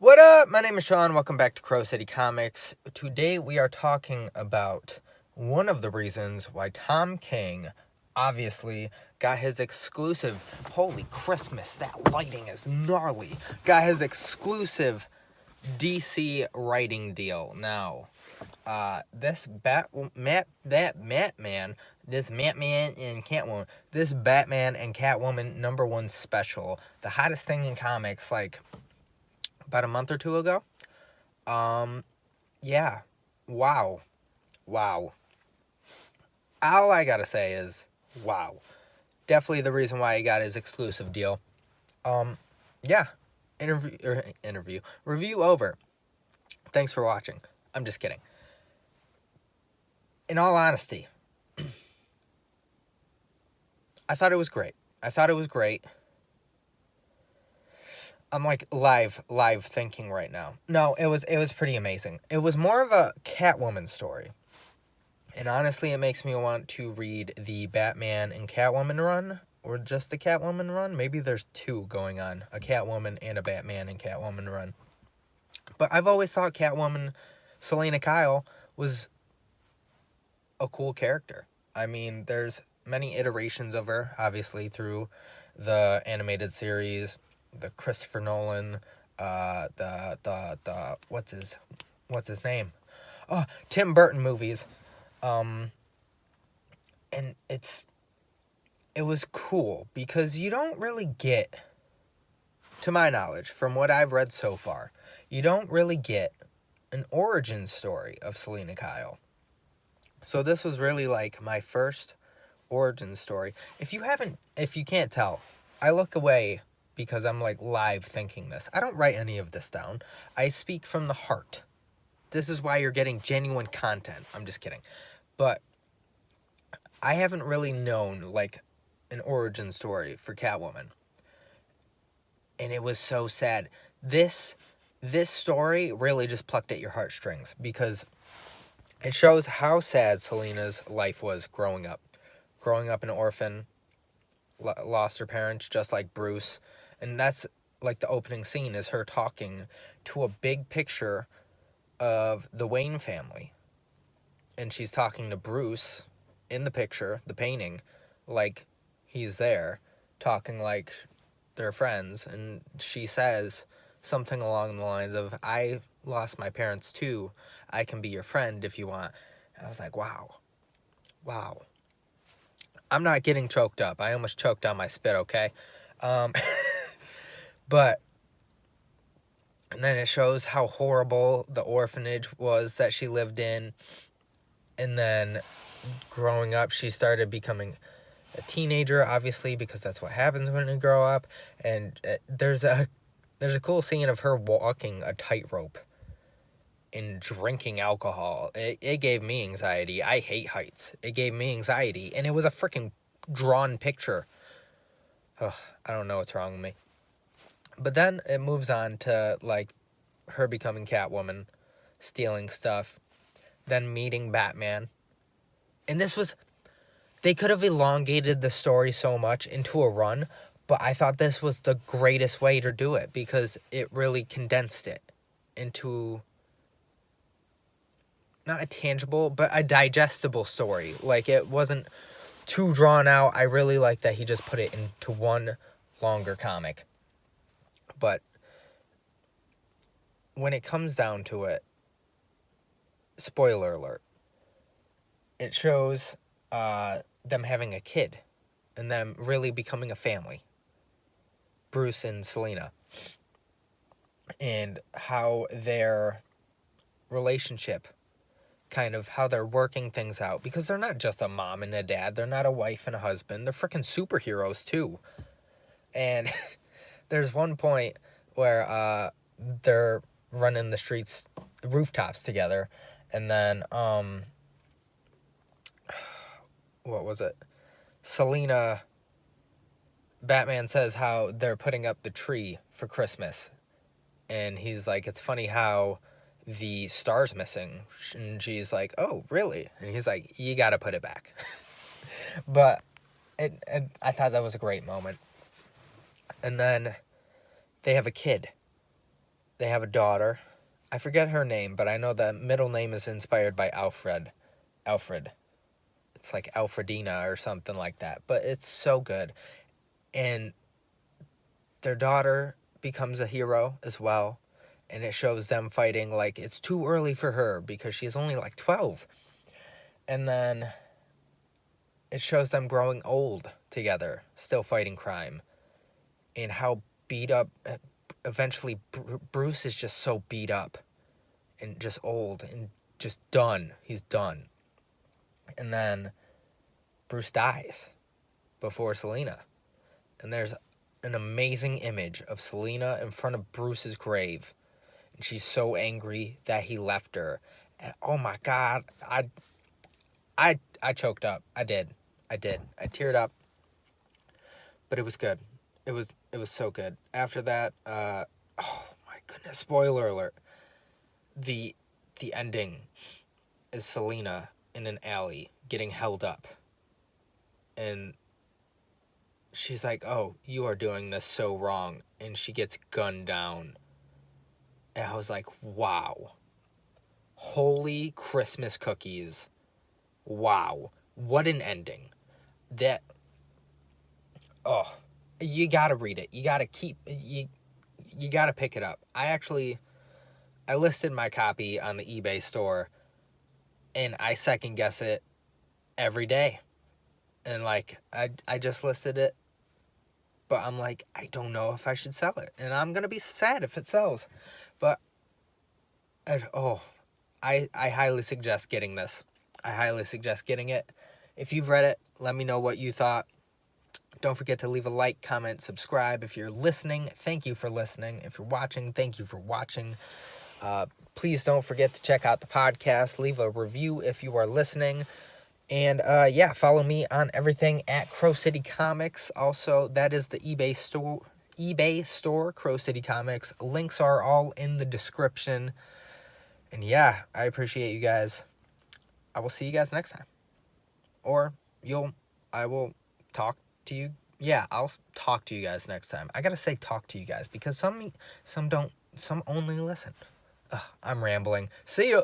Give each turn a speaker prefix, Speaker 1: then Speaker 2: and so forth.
Speaker 1: What up? My name is Sean. Welcome back to Crow City Comics. Today we are talking about one of the reasons why Tom King obviously got his exclusive, holy Christmas, that lighting is gnarly, got his exclusive DC writing deal. Now, this Batman and Catwoman #1 special, the hottest thing in comics, like, about a month or two ago. Yeah. Wow. All I gotta say is, wow. Definitely the reason why he got his exclusive deal. Yeah. Review over. Thanks for watching. I'm just kidding. In all honesty, I thought it was great. I'm like live thinking right now. No, it was pretty amazing. It was more of a Catwoman story. And honestly, it makes me want to read the Batman and Catwoman run, or just the Catwoman run. Maybe there's two going on, a Catwoman and a Batman and Catwoman run. But I've always thought Catwoman, Selena Kyle, was a cool character. I mean, there's many iterations of her, obviously, through the animated series, the Christopher Nolan, what's his name? Oh, Tim Burton movies. And it was cool because you don't really get, to my knowledge, from what I've read so far, you don't really get an origin story of Selena Kyle. So this was really like my first origin story. If you can't tell, I look away because I'm like live thinking this. I don't write any of this down. I speak from the heart. This is why you're getting genuine content. I'm just kidding. But I haven't really known like an origin story for Catwoman. And it was so sad. This story really just plucked at your heartstrings because it shows how sad Selena's life was growing up. Growing up an orphan, lost her parents just like Bruce. And that's like the opening scene is her talking to a big picture of the Wayne family. And she's talking to Bruce in the picture, the painting, like he's there, talking like they're friends. And she says something along the lines of, I lost my parents too. I can be your friend if you want. And I was like, wow. I'm not getting choked up. I almost choked on my spit, okay? But, and then it shows how horrible the orphanage was that she lived in. And then growing up, she started becoming a teenager, obviously, because that's what happens when you grow up. And there's a cool scene of her walking a tightrope and drinking alcohol. It gave me anxiety. I hate heights. It gave me anxiety. And it was a freaking drawn picture. Ugh, I don't know what's wrong with me. But then it moves on to, like, her becoming Catwoman, stealing stuff, then meeting Batman. And they could have elongated the story so much into a run, but I thought this was the greatest way to do it because it really condensed it into not a tangible, but a digestible story. Like, it wasn't too drawn out. I really like that he just put it into one longer comic. But when it comes down to it, spoiler alert, it shows them having a kid and them really becoming a family, Bruce and Selena, and how their relationship, kind of how they're working things out, because they're not just a mom and a dad, they're not a wife and a husband, they're freaking superheroes too. And there's one point where they're running the streets, the rooftops together, and then what was it? Batman says how they're putting up the tree for Christmas. And he's like, it's funny how the star's missing. And she's like, oh, really? And he's like, you gotta put it back. But I thought that was a great moment. And then they have a kid. They have a daughter. I forget her name, but I know the middle name is inspired by Alfred. Alfred. It's like Alfredina or something like that. But it's so good. And their daughter becomes a hero as well. And it shows them fighting like it's too early for her because she's only like 12. And then it shows them growing old together, still fighting crime. And how beat up, eventually Bruce is just so beat up and just old and just done. He's done. And then Bruce dies before Selina. And there's an amazing image of Selina in front of Bruce's grave. And she's so angry that he left her. And oh my God, I choked up. I did. I teared up. But it was good. It was so good. After that, oh my goodness, spoiler alert. The ending is Selina in an alley getting held up. And she's like, "Oh, you are doing this so wrong." And she gets gunned down. And I was like, wow. Holy Christmas cookies. Wow. What an ending. That, oh, you gotta read it. You gotta you gotta pick it up. I listed my copy on the eBay store, and I second guess it every day. And like, I just listed it, but I'm like, I don't know if I should sell it. And I'm gonna be sad if it sells. But, I highly suggest getting this. I highly suggest getting it. If you've read it, let me know what you thought. Don't forget to leave a like, comment, subscribe. If you're listening, thank you for listening. If you're watching, thank you for watching. Please don't forget to check out the podcast. Leave a review if you are listening. And yeah, follow me on everything at Crow City Comics. Also, that is the eBay store, Crow City Comics. Links are all in the description. And yeah, I appreciate you guys. I will see you guys next time. Or I will talk to you. Yeah, I'll talk to you guys next time. I gotta say talk to you guys because some don't, some only listen. Ugh, I'm rambling. See ya.